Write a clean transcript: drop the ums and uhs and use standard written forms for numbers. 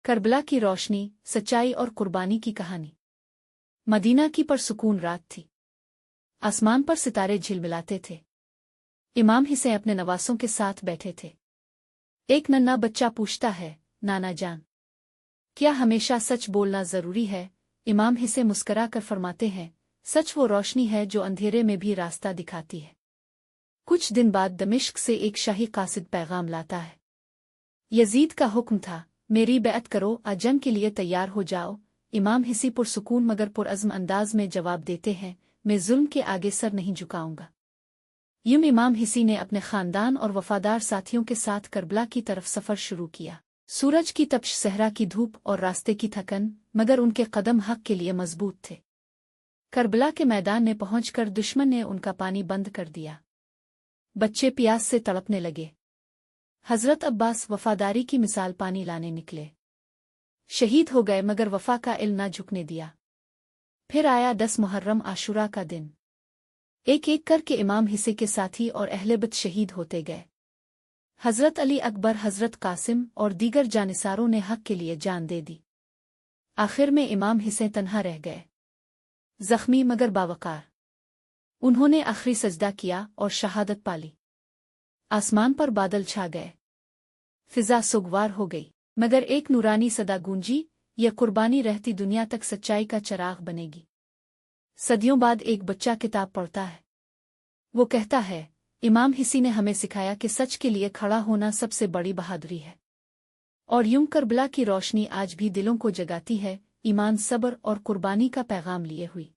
کربلا کی روشنی، سچائی اور قربانی کی کہانی۔ مدینہ کی پرسکون رات تھی۔ آسمان پر ستارے جھلملاتے تھے۔ امام حسین اپنے نواسوں کے ساتھ بیٹھے تھے۔ ایک ننھا بچہ پوچھتا ہے، نانا جان، کیا ہمیشہ سچ بولنا ضروری ہے؟ امام حسین مسکرا کر فرماتے ہیں، سچ وہ روشنی ہے جو اندھیرے میں بھی راستہ دکھاتی ہے۔ کچھ دن بعد دمشق سے ایک شاہی قاصد پیغام لاتا ہے۔ یزید کا حکم تھا، میری بیعت کرو، جنگ کے لیے تیار ہو جاؤ۔ امام حسین پرسکون مگر پرعزم انداز میں جواب دیتے ہیں، میں ظلم کے آگے سر نہیں جھکاؤں گا۔ یوں امام حسین نے اپنے خاندان اور وفادار ساتھیوں کے ساتھ کربلا کی طرف سفر شروع کیا۔ سورج کی تپش، صحرا کی دھوپ اور راستے کی تھکن، مگر ان کے قدم حق کے لیے مضبوط تھے۔ کربلا کے میدان میں پہنچ کر دشمن نے ان کا پانی بند کر دیا۔ بچے پیاس سے تڑپنے لگے۔ حضرت عباس وفاداری کی مثال پانی لانے نکلے۔ شہید ہو گئے مگر وفا کا علم نہ جھکنے دیا۔ پھر آیا 10 محرم، عاشورہ کا دن۔ ایک ایک کر کے امام حسین کے ساتھی اور اہل بیت شہید ہوتے گئے۔ حضرت علی اکبر، حضرت قاسم اور دیگر جانثاروں نے حق کے لیے جان دے دی۔ آخر میں امام حسین تنہا رہ گئے، زخمی مگر باوقار۔ انہوں نے آخری سجدہ کیا اور شہادت پالی۔ آسمان پر بادل چھا گئے، فضا سوگوار ہو گئی، مگر ایک نورانی صدا گونجی، یہ قربانی رہتی دنیا تک سچائی کا چراغ بنے گی۔ صدیوں بعد ایک بچہ کتاب پڑھتا ہے۔ وہ کہتا ہے، امام حسین نے ہمیں سکھایا کہ سچ کے لیے کھڑا ہونا سب سے بڑی بہادری ہے۔ اور یوں کربلا کی روشنی آج بھی دلوں کو جگاتی ہے، ایمان، صبر اور قربانی کا پیغام لیے ہوئی۔